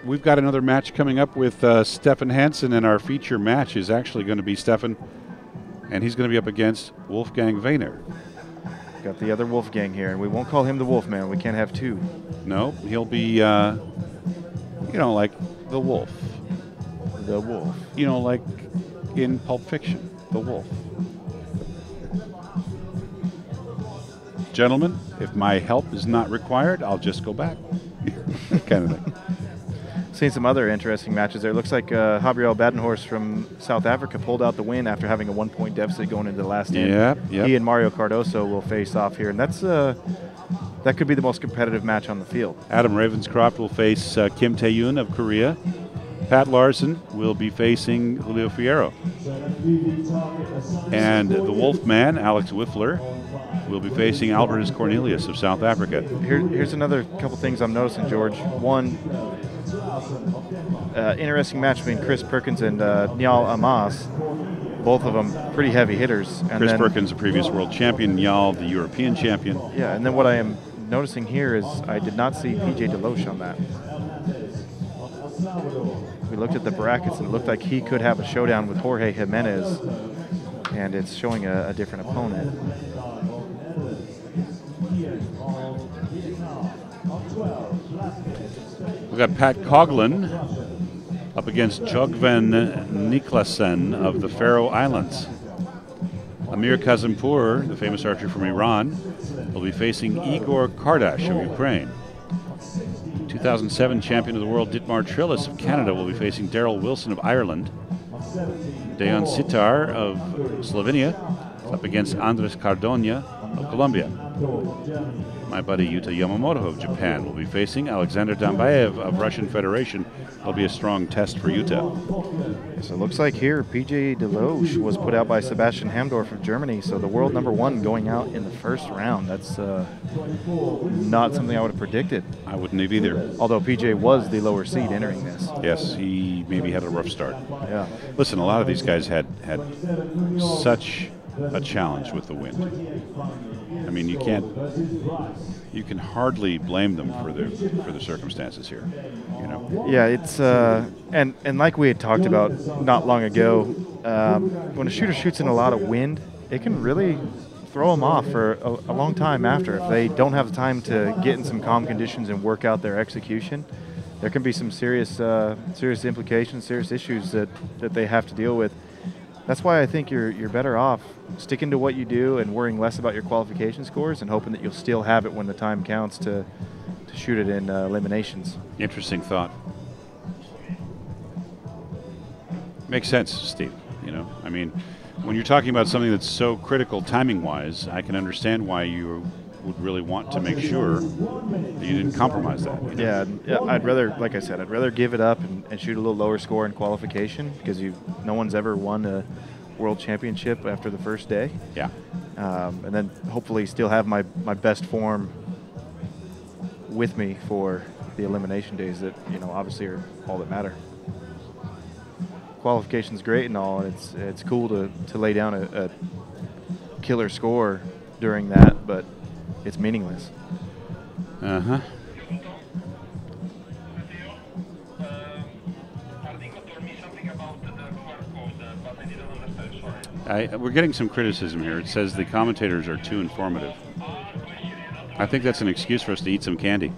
we've got another match coming up with Stephan Hansen, and our feature match is actually going to be Stephan, and he's going to be up against Wolfgang Vayner. Got the other Wolfgang here, and we won't call him the Wolfman. We can't have two. No, he'll be, like the wolf. The wolf. Like in Pulp Fiction, the wolf. Gentlemen, if my help is not required, I'll just go back. Kind of thing. Seen some other interesting matches there. It looks like Gabriel Badenhorst from South Africa pulled out the win after having a 1-point deficit going into the last end. Yeah. He and Mario Cardoso will face off here, and that could be the most competitive match on the field. Adam Ravenscroft will face Kim Tae-yoon of Korea. Pat Larson will be facing Julio Fierro. And the Wolfman, Alex Wiffler, will be facing Albertus Cornelius of South Africa. Here's another couple things I'm noticing, George. One, interesting match between Chris Perkins and Nyal Amas. Both of them pretty heavy hitters. And Chris Perkins, a previous world champion, Nyal, the European champion. Yeah, and then what I am noticing here is I did not see PJ Deloche on that. We looked at the brackets and it looked like he could have a showdown with Jorge Jimenez, and it's showing a different opponent. We've got Pat Coughlin up against Jogven Niklasen of the Faroe Islands. Amir Kazimpur, the famous archer from Iran, will be facing Igor Kardash of Ukraine. 2007 champion of the world Dietmar Trillis of Canada will be facing Daryl Wilson of Ireland. Dejan Sitar of Slovenia is up against Andres Cardona of Colombia. My buddy Yuta Yamamoto of Japan will be facing Alexander Dambaev of Russian Federation. It'll be a strong test for Yuta. So it looks like here PJ Deloche was put out by Sebastian Hamdorf of Germany, so the world #1 going out in the first round. That's not something I would have predicted. I wouldn't have either. Although PJ was the lower seed entering this. Yes, he maybe had a rough start. Yeah. Listen, a lot of these guys had such a challenge with the wind. I mean, you can hardly blame them for the circumstances here. Yeah, it's and like we had talked about not long ago, when a shooter shoots in a lot of wind, it can really throw them off for a long time after. If they don't have the time to get in some calm conditions and work out their execution, there can be some serious implications, serious issues that they have to deal with. That's why I think you're better off sticking to what you do and worrying less about your qualification scores and hoping that you'll still have it when the time counts to shoot it in eliminations. Interesting thought. Makes sense, Steve. I mean, when you're talking about something that's so critical timing-wise, I can understand why you would really want to make sure that you didn't compromise that. Yeah, I'd rather, like I said, I'd rather give it up and shoot a little lower score in qualification because no one's ever won a world championship after the first day. Yeah. And then hopefully still have my best form with me for the elimination days that, obviously are all that matter. Qualification's great and all, and it's cool to lay down a killer score during that, but it's meaningless. Uh-huh. We're getting some criticism here. It says the commentators are too informative. I think that's an excuse for us to eat some candy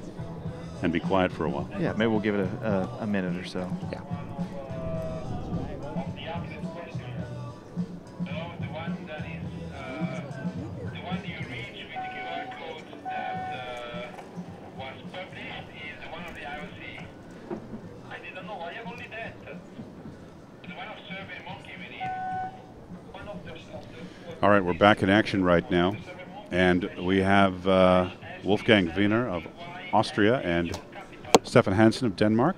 and be quiet for a while. Yeah, maybe we'll give it a minute or so. Yeah. All right, we're back in action right now, and we have Wolfgang Wiener of Austria and Stephan Hansen of Denmark.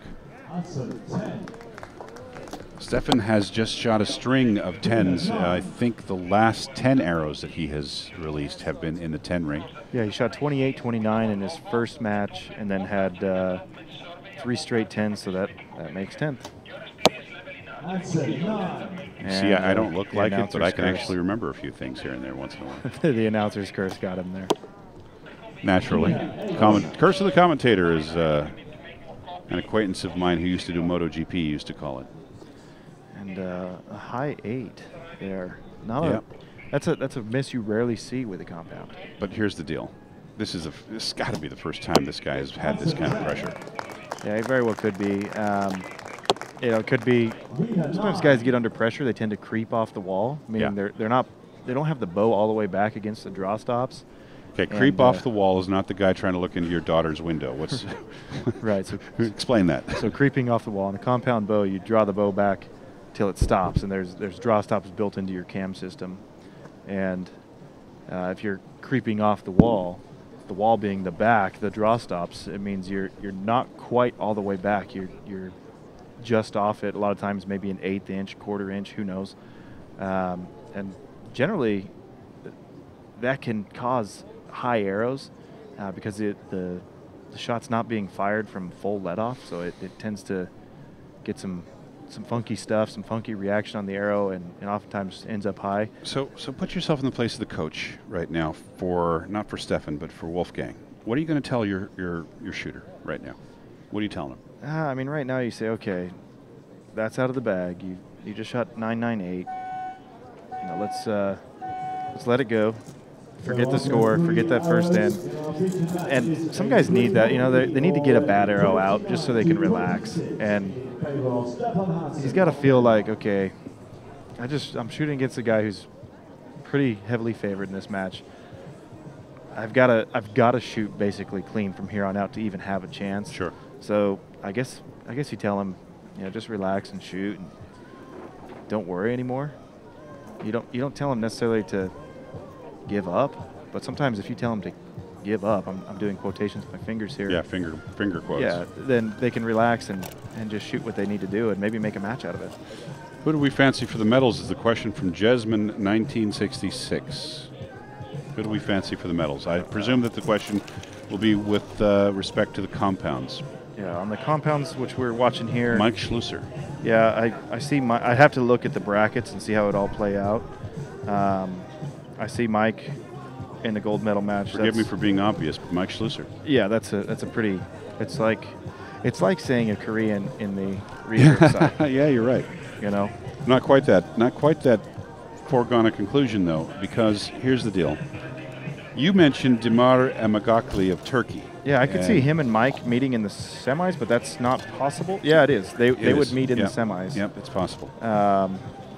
Stephan has just shot a string of 10s. I think the last 10 arrows that he has released have been in the 10 ring. Yeah, he shot 28, 29 in his first match, and then had 3 straight 10s, so that makes 10th. See, I don't look like it, but I can actually remember a few things here and there once in a while. The announcer's curse got him there. Naturally. Curse of the Commentator is An acquaintance of mine who used to do MotoGP used to call it. And a high 8 there. Not Yep. that's a miss you rarely see with a compound. But here's the deal. This has got to be the first time this guy has had this kind of pressure. Yeah, it very well could be. It could be. Sometimes guys get under pressure. They tend to creep off the wall, meaning they don't have the bow all the way back against the draw stops. Okay, creep off the wall is not the guy trying to look into your daughter's window. What's right? So explain that. So creeping off the wall on a compound bow, you draw the bow back till it stops, and there's draw stops built into your cam system, and if you're creeping off the wall being the back, the draw stops, it means you're not quite all the way back. You're just off it. A lot of times, maybe an 1/8 inch, 1/4 inch, who knows, and generally that can cause high arrows because the shot's not being fired from full let off, so it tends to get some funky stuff, some funky reaction on the arrow, and oftentimes ends up high. So put yourself in the place of the coach right now, for not for Stephan but for Wolfgang. What are you going to tell your shooter right now? What are you telling him? I mean, right now you say, okay, that's out of the bag. You just shot 998. Let's let it go. Forget the score. Forget that first end. And some guys need that. They need to get a bad arrow out just so they can relax. And he's got to feel like, okay, I'm shooting against a guy who's pretty heavily favored in this match. I've got to shoot basically clean from here on out to even have a chance. Sure. So I guess you tell him, just relax and shoot, and don't worry anymore. You don't tell him necessarily to give up, but sometimes if you tell him to give up, I'm doing quotations with my fingers here. Yeah, finger quotes. Yeah, then they can relax and just shoot what they need to do and maybe make a match out of it. Who do we fancy for the medals is the question from Jesmine 1966. Who do we fancy for the medals? I presume that the question will be with respect to the compounds. Yeah, on the compounds, which we're watching here. Mike Schlusser. Yeah, I see. I have to look at the brackets and see how it all play out. I see Mike in the gold medal match. Forgive me for being obvious, but Mike Schlusser. Yeah, that's a pretty. It's like saying a Korean in the research side. Yeah, you're right. Not quite that foregone a conclusion though, because here's the deal. You mentioned Dimar Emagakli of Turkey. Yeah, I could see him and Mike meeting in the semis, but that's not possible. Yeah, it is. They would meet in the semis. Yep, it's possible.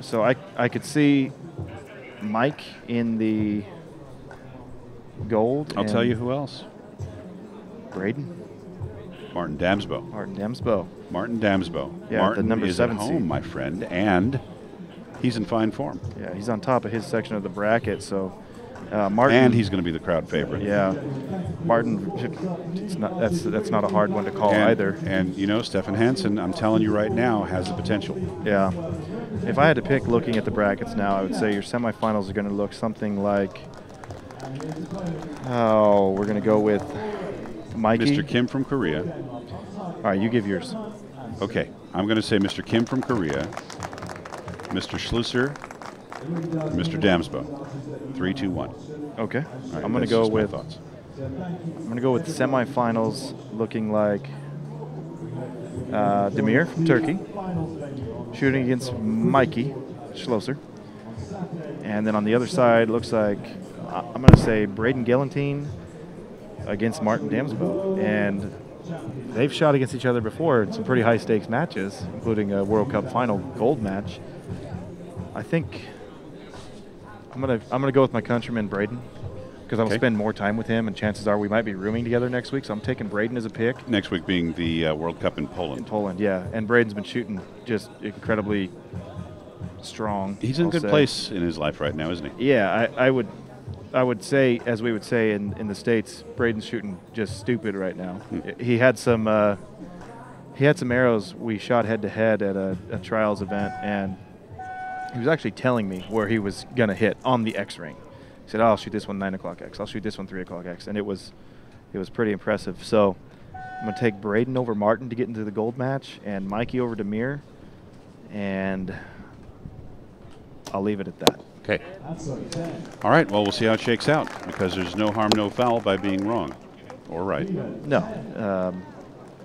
So I could see Mike in the gold. I'll tell you who else. Braden. Martin Damsbo. Martin Damsbo. Yeah, Martin the number is 7 at home, seed. my friend, and he's in fine form. Yeah, he's on top of his section of the bracket, so Martin. And he's going to be the crowd favorite. Yeah, Martin. That's not a hard one to call either. And Stephan Hansen, I'm telling you right now, has the potential. Yeah. If I had to pick, looking at the brackets now, I would say your semifinals are going to look something like. Oh, we're going to go with Mikey. Mr. Kim from Korea. All right, you give yours. Okay, I'm going to say Mr. Kim from Korea, Mr. Schlusser, Mr. Damsbo. 3, 2, 1. Okay. Right, I'm going to go with. I'm going to go with semifinals looking like Demir from Turkey, shooting against Mikey Schlosser. And then on the other side, looks like I'm going to say Braden Gellantine against Martin Damsbo. And they've shot against each other before in some pretty high stakes matches, including a World Cup final gold match. I think I'm gonna go with my countryman Braden, because I'll spend more time with him, and chances are we might be rooming together next week. So I'm taking Braden as a pick. Next week being the World Cup in Poland. In Poland, yeah. And Braden's been shooting just incredibly strong. He's in a good place in his life right now, isn't he? Yeah, I would say, as we would say in the States, Braden's shooting just stupid right now. He had some arrows we shot head to head at a trials event, and he was actually telling me where he was gonna hit on the X ring. He said, "Oh, I'll shoot this one 9 o'clock X. I'll shoot this one 3 o'clock X," and it was pretty impressive. So I'm gonna take Braden over Martin to get into the gold match, and Mikey over Demir, and I'll leave it at that. Okay. All right. Well, we'll see how it shakes out, because there's no harm, no foul by being wrong or right. No.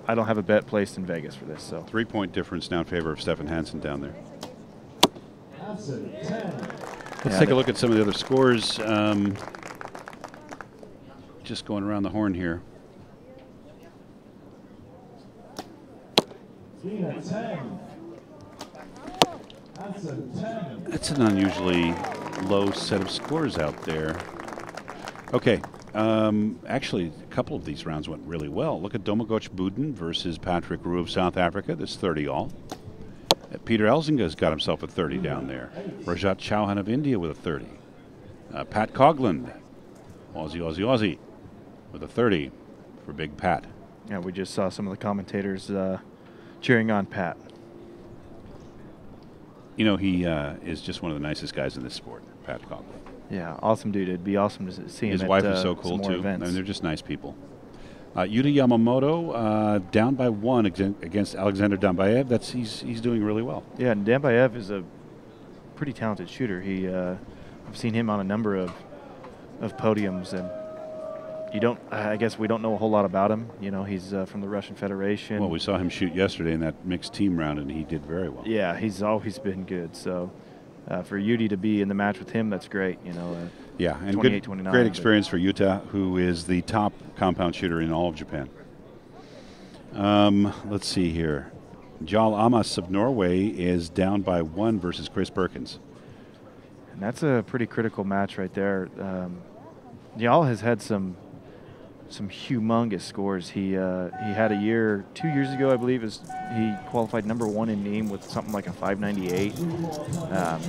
I don't have a bet placed in Vegas for this. So 3-point difference now in favor of Stephan Hansen down there. Let's take a look at some of the other scores. Just going around the horn here. That's an unusually low set of scores out there. Okay, actually, a couple of these rounds went really well. Look at Domagoj Buden versus Patrick Roux of South Africa. That's 30 all. Peter Elzinga's got himself a 30 down there. Rajat Chauhan of India with a 30. Pat Cogland, Aussie, with a 30 for Big Pat. Yeah, we just saw some of the commentators cheering on Pat. You know, he is just one of the nicest guys in this sport, Pat Cogland. Yeah, awesome dude. It'd be awesome to see him. His wife is so cool too. I mean, they're just nice people. Yuta Yamamoto down by 1 against Alexander Dambayev. He's doing really well. Yeah, and Dambayev is a pretty talented shooter. I've seen him on a number of podiums, and I guess we don't know a whole lot about him. You know, he's from the Russian Federation. Well, we saw him shoot yesterday in that mixed team round, and he did very well. Yeah, he's always been good. So for Yuta to be in the match with him, that's great. You know. Yeah, and great experience for Yuta, who is the top compound shooter in all of Japan. Let's see here. Jarl Amas of Norway is down by 1 versus Chris Perkins. And that's a pretty critical match right there. Jarl has had some humongous scores. He had a year 2 years ago, I believe, he qualified #1 in Nîmes with something like a 598.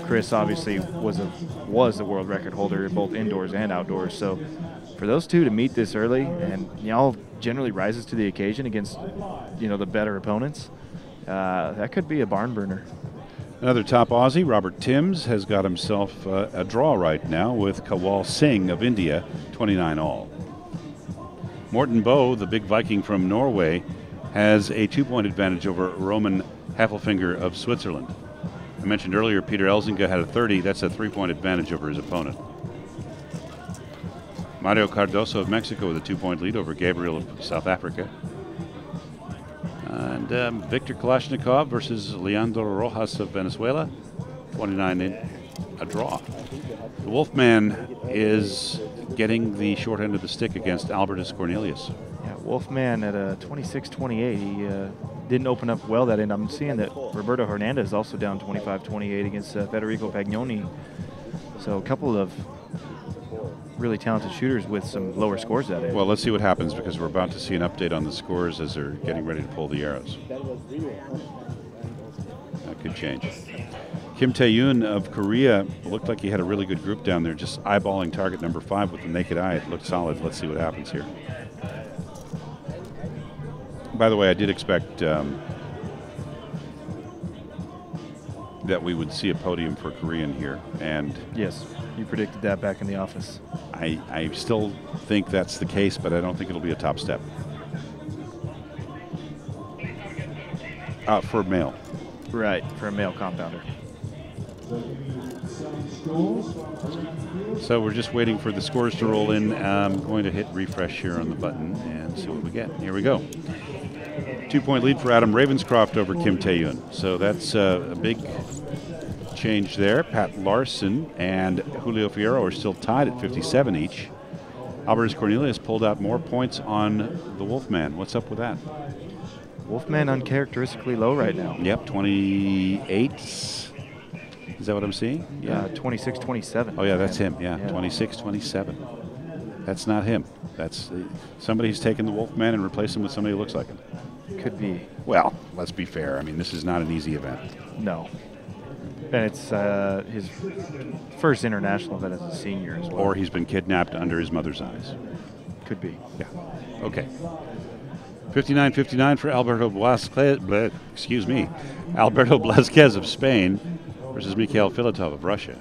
Chris obviously was the world record holder in both indoors and outdoors. So for those two to meet this early, and Jarl generally rises to the occasion against the better opponents, that could be a barn burner. Another top Aussie, Robert Timms, has got himself a draw right now with Kawal Singh of India, 29 all. Morten Boe, the big Viking from Norway, has a 2-point advantage over Roman Heffelfinger of Switzerland. I mentioned earlier Peter Elzinga had a 30. That's a 3-point advantage over his opponent. Mario Cardoso of Mexico with a 2-point lead over Gabriel of South Africa. And Victor Kalashnikov versus Leandro Rojas of Venezuela, 29 in a draw. The Wolfman is getting the short end of the stick against Albertus Cornelius. Yeah, Wolfman at a 26-28. He didn't open up well that end. I'm seeing that Roberto Hernandez is also down 25-28 against Federico Pagnoni. So a couple of really talented shooters with some lower scores that end. Well, let's see what happens, because we're about to see an update on the scores as they're getting ready to pull the arrows. That could change. Kim Tae-yoon of Korea looked like he had a really good group down there, just eyeballing target number 5 with the naked eye. It looked solid. Let's see what happens here. By the way, I did expect that we would see a podium for Korean here, and yes, you predicted that back in the office. I still think that's the case, but I don't think it'll be a top step. For male. Right, for a male compounder. So we're just waiting for the scores to roll in. I'm going to hit refresh here on the button and see what we get. Here we go. 2-point lead for Adam Ravenscroft over Kim Tae-yoon. So that's a big change there. Pat Larson and Julio Fierro are still tied at 57 each. Albertus Cornelius pulled out more points on the Wolfman. What's up with that? Wolfman uncharacteristically low right now. Yep, 28. Is that what I'm seeing? Yeah, 26-27. Oh, yeah, that's him. Yeah, 26-27. That's not him. That's somebody's taken the Wolfman and replaced him with somebody who looks like him. Could be. Well, let's be fair. I mean, this is not an easy event. No. And it's his first international event as a senior as well. Or he's been kidnapped under his mother's eyes. Could be. Yeah. Okay. 59-59 for Alberto Blasquez, Alberto Blasquez of Spain versus Mikhail Filatov of Russia.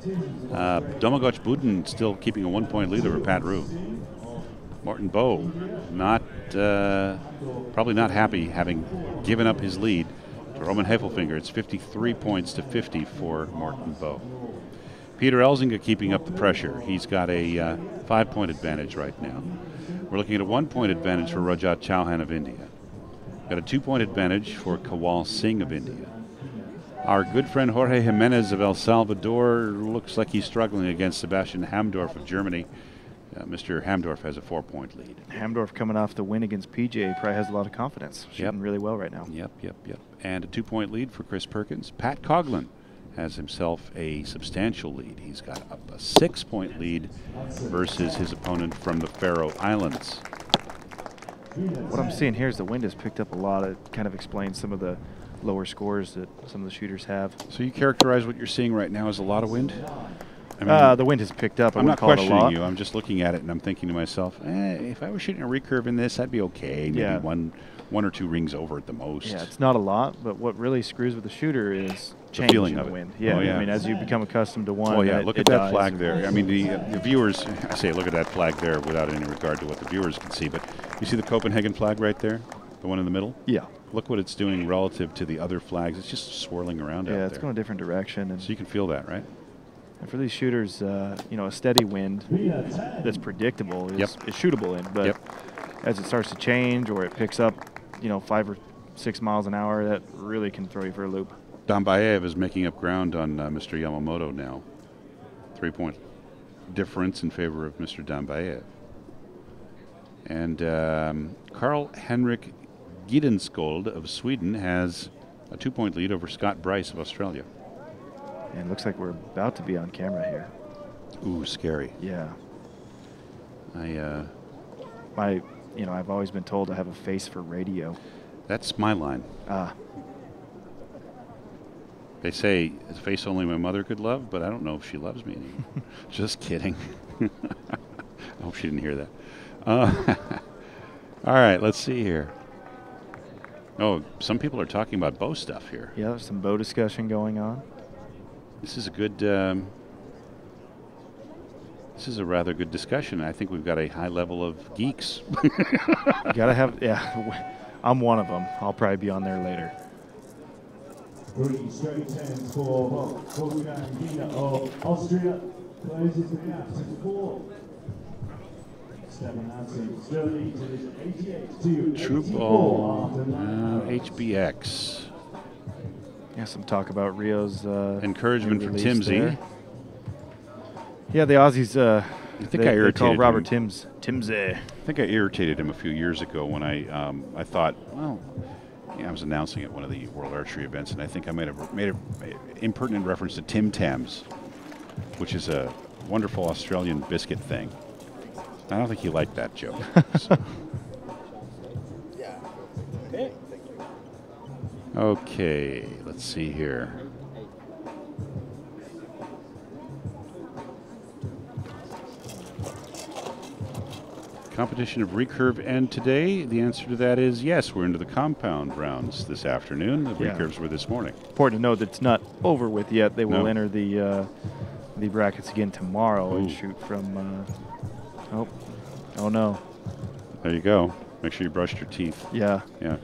Domagoj Buden still keeping a 1-point lead over Pat Roux. Morten Boe probably not happy having given up his lead to Roman Heffelfinger. It's 53 points to 50 for Morten Boe. Peter Elzinga keeping up the pressure. He's got a 5-point advantage right now. We're looking at a 1-point advantage for Rajat Chauhan of India. Got a 2-point advantage for Kawal Singh of India. Our good friend Jorge Jimenez of El Salvador looks like he's struggling against Sebastian Hamdorf of Germany. Mr. Hamdorf has a 4-point lead. Hamdorf coming off the win against PJ probably has a lot of confidence. Shooting really well right now. Yep. And a 2-point lead for Chris Perkins. Pat Coughlin has himself a substantial lead. He's got a 6-point lead versus his opponent from the Faroe Islands. What I'm seeing here is the wind has picked up a lot. It kind of explains some of the lower scores that some of the shooters have. So you characterize what you're seeing right now as a lot of wind? I mean, the wind has picked up. I'm not questioning you. I'm just looking at it and I'm thinking to myself, if I was shooting a recurve in this, I'd be okay. Maybe one or two rings over at the most. Yeah, it's not a lot, but what really screws with the shooter is the feeling of the it. wind. Yeah, I mean, as you become accustomed to one. Oh yeah, look at that flag there. I mean, the viewers, I say look at that flag there without any regard to what the viewers can see, but you see the Copenhagen flag right there, the one in the middle? Yeah. Look what it's doing relative to the other flags. It's just swirling around out there. Yeah, it's going a different direction. And so you can feel that, right? And for these shooters, a steady wind that's predictable is shootable in. But as it starts to change or it picks up, 5 or 6 miles an hour, that really can throw you for a loop. Dambaev is making up ground on Mr. Yamamoto now. 3-point difference in favor of Mr. Dambaev. And Carl-Henrik Gidenskold of Sweden has a 2-point lead over Scott Bryce of Australia. And it looks like we're about to be on camera here. Ooh, scary. Yeah. I've always been told I have a face for radio. That's my line. They say a face only my mother could love, but I don't know if she loves me anymore. Just kidding. I hope she didn't hear that. All right, let's see here. Oh, some people are talking about bow stuff here. Yeah, there's some bow discussion going on. This is a good. This is a rather good discussion. I think we've got a high level of geeks. You gotta have. Yeah, I'm one of them. I'll probably be on there later. 3 straight tens for Wolfgang Wiener of Austria. Closes the gap to 4. Stephan Hansen still leads at 88 to True 84 ball. after HBX. Yeah, some talk about Rio's encouragement for Timsy. There. Yeah, the Aussies. I think I irritated they call Robert him. Timsy. I think I irritated him a few years ago when I thought, well, I was announcing at one of the World Archery events, and I think I made an impertinent reference to Tim Tams, which is a wonderful Australian biscuit thing. I don't think he liked that joke. Okay, let's see here. Competition of recurve end today? The answer to that is yes. We're into the compound rounds this afternoon. The recurves were this morning. Important to note that it's not over with yet. They will enter the brackets again tomorrow and shoot from. Oh no. There you go. Make sure you brushed your teeth. Yeah. Yeah.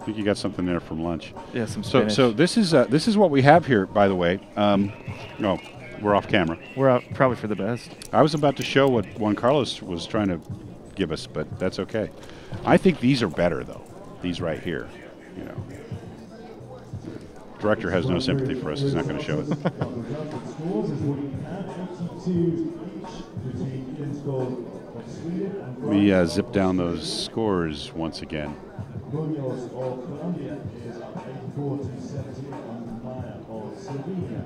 I think you got something there from lunch. Yeah, some spinach. So this is what we have here, by the way. No, we're off camera. We're out probably for the best. I was about to show what Juan Carlos was trying to give us, but that's okay. I think these are better though. These right here. Director has no sympathy for us. He's not going to show it. Let me zip down those scores once again.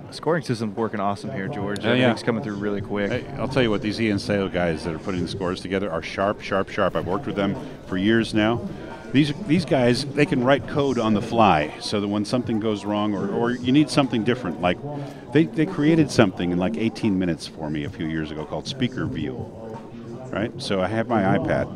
The scoring system's working awesome here, George. Everything's coming through really quick. Hey, I'll tell you what, these Ian Sale guys that are putting the scores together are sharp. I've worked with them for years now. These guys, they can write code on the fly so that when something goes wrong or you need something different, like they created something in like 18 minutes for me a few years ago called Speaker View, right? So I have my iPad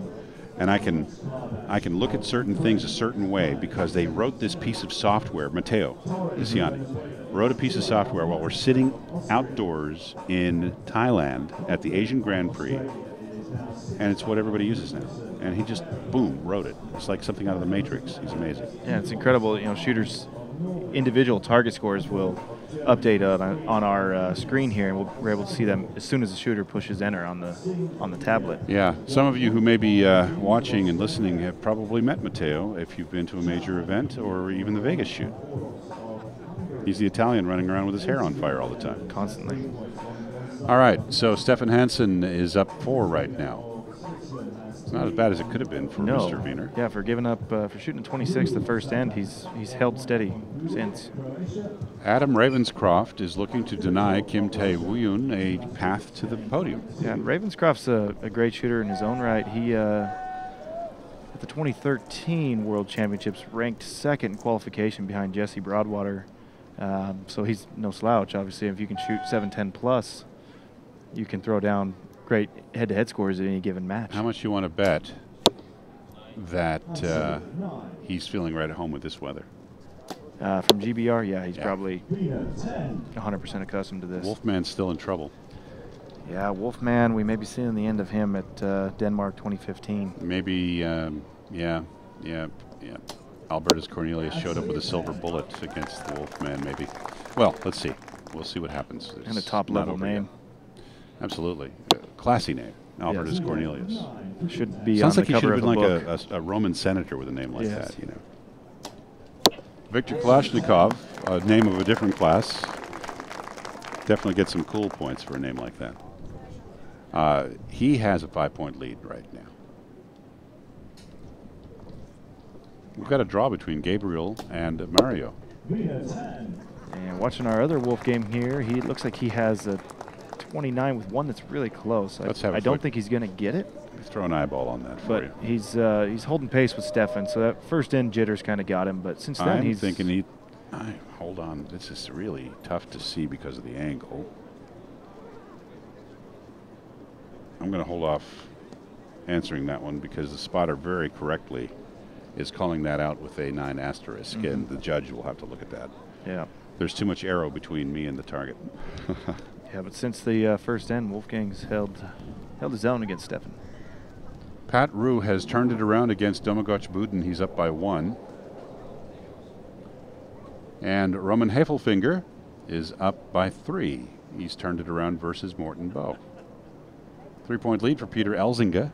and I can look at certain things a certain way because they wrote this piece of software. Matteo Isiani wrote a piece of software while we're sitting outdoors in Thailand at the Asian Grand Prix, and it's what everybody uses now. And he just, boom, wrote it. It's like something out of the Matrix. He's amazing. Yeah, it's incredible. Shooters' individual target scores will update on our screen here, and we're able to see them as soon as the shooter pushes enter on the tablet. Yeah, some of you who may be watching and listening have probably met Matteo if you've been to a major event or even the Vegas shoot. He's the Italian running around with his hair on fire all the time. Constantly. All right, so Stephan Hansen is up 4 right now. It's not as bad as it could have been for Mr. Wiener. Yeah, for giving up, for shooting 26 the first end, he's held steady since. Adam Ravenscroft is looking to deny Kim Tae-Woon a path to the podium. Yeah, and Ravenscroft's a great shooter in his own right. He, at the 2013 World Championships, ranked 2nd in qualification behind Jesse Broadwater. So he's no slouch, obviously. If you can shoot 710 plus, you can throw down great head-to-head scores at any given match. How much you want to bet that he's feeling right at home with this weather? From GBR, yeah, he's probably 100% accustomed to this. Wolfman's still in trouble. Yeah, Wolfman, we may be seeing the end of him at Denmark 2015. Maybe, yeah. Albertus Cornelius showed up with a silver bullet against the Wolfman, maybe. Well, let's see. We'll see what happens. And a top-level name. Absolutely. Classy name, Albertus Cornelius. Should be Sounds on like the he should cover have of been the like book. a Roman senator with a name like that, you know. Viktor Kalashnikov, a name of a different class. Definitely get some cool points for a name like that. He has a 5-point lead right now. We've got a draw between Gabriel and Mario. And watching our other Wolf game here, he looks like he has a 29 with one that's really close. I don't think he's going to get it. Let's throw an eyeball on that for you. But he's holding pace with Stephan, so that first end jitters kind of got him. But since then, he's thinking hold on. This is really tough to see because of the angle. I'm going to hold off answering that one because the spotter very correctly is calling that out with a 9 asterisk, and the judge will have to look at that. Yeah. There's too much arrow between me and the target. Yeah, but since the first end, Wolfgang's held his own against Stephan. Pat Rue has turned it around against Domagoj Buden. He's up by 1. And Roman Heffelfinger is up by 3. He's turned it around versus Morten Boe. 3-point lead for Peter Elzinga.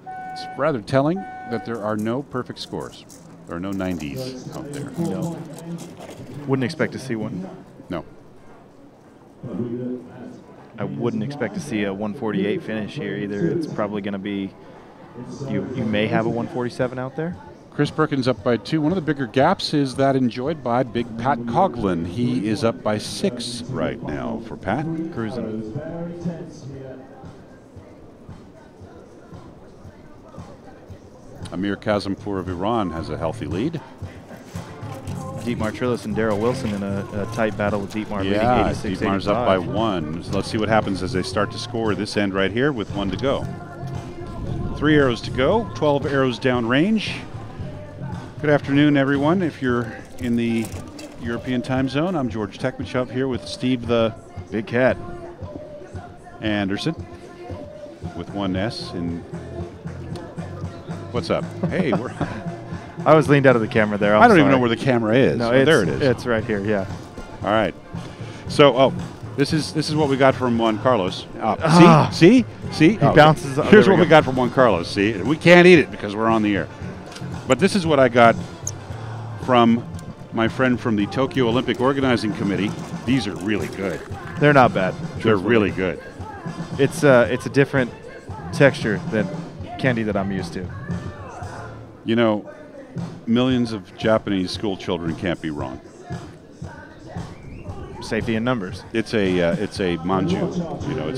It's rather telling that there are no perfect scores. There are no 90s out there. No. Wouldn't expect to see one. No. I wouldn't expect to see a 148 finish here either. It's probably going to be, you may have a 147 out there. Chris Perkins up by 2. One of the bigger gaps is that enjoyed by big Pat Coughlin. He is up by 6 right now for Pat. Cruising. Amir Kazimpour of Iran has a healthy lead. Dietmar Trillis and Daryl Wilson in a tight battle with Dietmar leading 86-85. Dietmar's up by 1. So let's see what happens as they start to score this end right here with 1 to go. 3 arrows to go, 12 arrows down range. Good afternoon, everyone. If you're in the European time zone, I'm George Tekmitchov here with Steve the Big Cat Anderson with 1 S. And what's up? Hey, we're. I was leaned out of the camera there. I don't even know where the camera is. No, there it is. It's right here. Yeah. All right. So, this is what we got from Juan Carlos. See. He bounces. Here's what we got from Juan Carlos. See, we can't eat it because we're on the air. But this is what I got from my friend from the Tokyo Olympic Organizing Committee. These are really good. They're not bad. They're really good. It's a different texture than candy that I'm used to. You know, millions of Japanese school children can't be wrong. Safety in numbers. It's a manju. You know,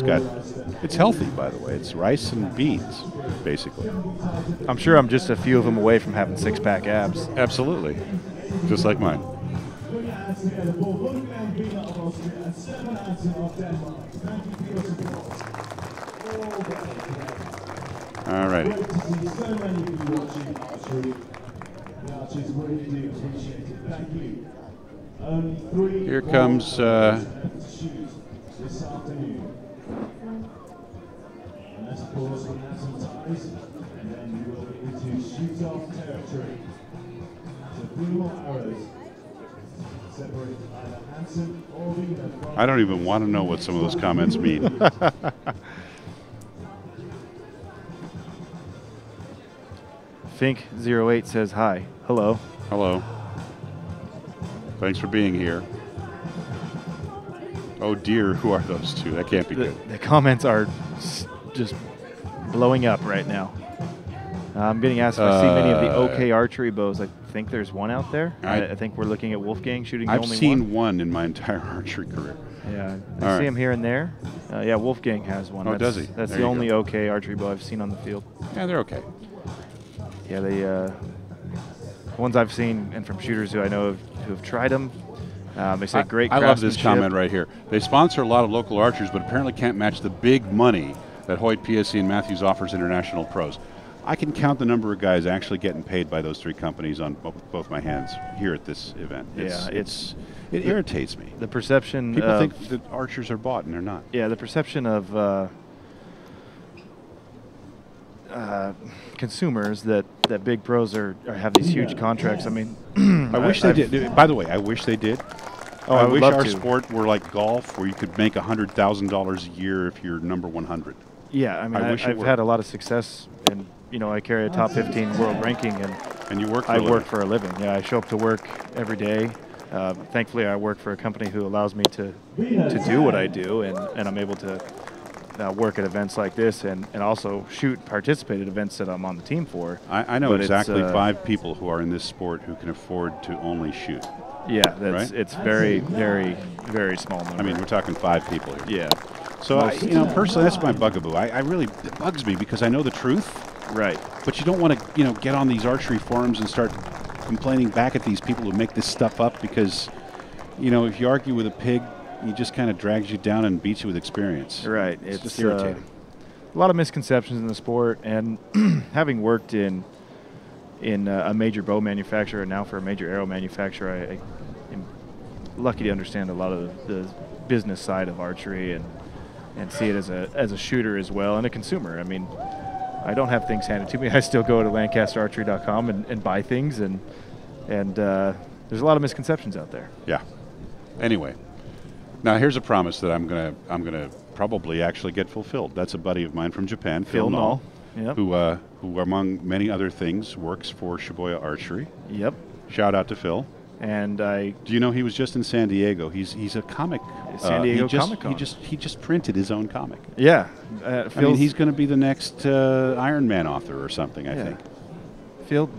it's healthy, by the way. It's rice and beans, basically. I'm sure I'm just a few of them away from having 6-pack abs. Absolutely, just like mine. All righty. Here comes this afternoon. And let's pause when that's some ties, and then we will get into shoot-off territory. So 3 more arrows. separated by the Hansen or Wiener from I don't even want to know what some of those comments mean. Fink08 says hi. Hello. Hello. Thanks for being here. Oh dear, who are those two? That can't be good. The comments are just blowing up right now. I'm getting asked if I see many of the OK archery bows. I think there's one out there. I think we're looking at Wolfgang shooting the only one. I've seen one in my entire archery career. Yeah, I see him here and there. Yeah, Wolfgang has one. Oh, does he? That's the only OK archery bow I've seen on the field. Yeah, they're okay. Yeah, the ones I've seen and from shooters who I know who have tried them, they say great I love this craftsmanship. comment right here. They sponsor a lot of local archers, but apparently can't match the big money that Hoyt, PSC, and Matthews offers international pros. I can count the number of guys actually getting paid by those three companies on both my hands here at this event. It irritates me. The perception people think that archers are bought, and they're not. Yeah, the perception of consumers that big pros have these huge contracts. I mean, I wish they did. By the way, I wish they did. Oh, I would wish love our to. sport were like golf, where you could make $100,000 a year if you're number 100. Yeah, I mean, I've had a lot of success, and I carry a top 15 world ranking, and you work. I work for a living. Yeah, I show up to work every day. Thankfully, I work for a company who allows me to do what I do, and I'm able to work at events like this, and also participate at events that I'm on the team for. I know exactly 5 people who are in this sport who can afford to only shoot. Yeah, it's very, very, very small number. I mean, we're talking 5 people here. Yeah. So, personally, that's my bugaboo. It bugs me because I know the truth. Right. But you don't want to, get on these archery forums and start complaining back at these people who make this stuff up because, if you argue with a pig, he just kind of drags you down and beats you with experience. Right. It's just irritating. A lot of misconceptions in the sport, and having worked in a major bow manufacturer and now for a major arrow manufacturer, I am lucky to understand a lot of the business side of archery and see it as a shooter as well and a consumer. I mean, I don't have things handed to me. I still go to LancasterArchery.com and buy things, and there's a lot of misconceptions out there. Yeah. Anyway, now here's a promise that I'm gonna probably actually get fulfilled. That's a buddy of mine from Japan, Phil Null, yep. who among many other things works for Shibuya Archery. Yep. Shout out to Phil. And do you know he was just in San Diego? He's a comic. San Diego Comic-Con. He just printed his own comic. Yeah. He's going to be the next Iron Man author or something. I think. Phil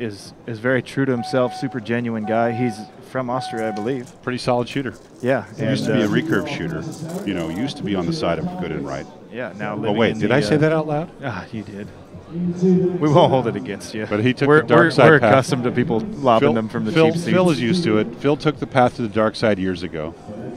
is very true to himself. Super genuine guy. He's from Austria, I believe. Pretty solid shooter. Yeah. He used to be a recurve shooter. Used to be on the side of good and right. Yeah. Now. Oh wait, did I say that out loud? You did. We won't hold it against you. But he took the dark side We're path. accustomed to people lobbing them from the cheap seats. Phil is used to it. Phil took the path to the dark side years ago.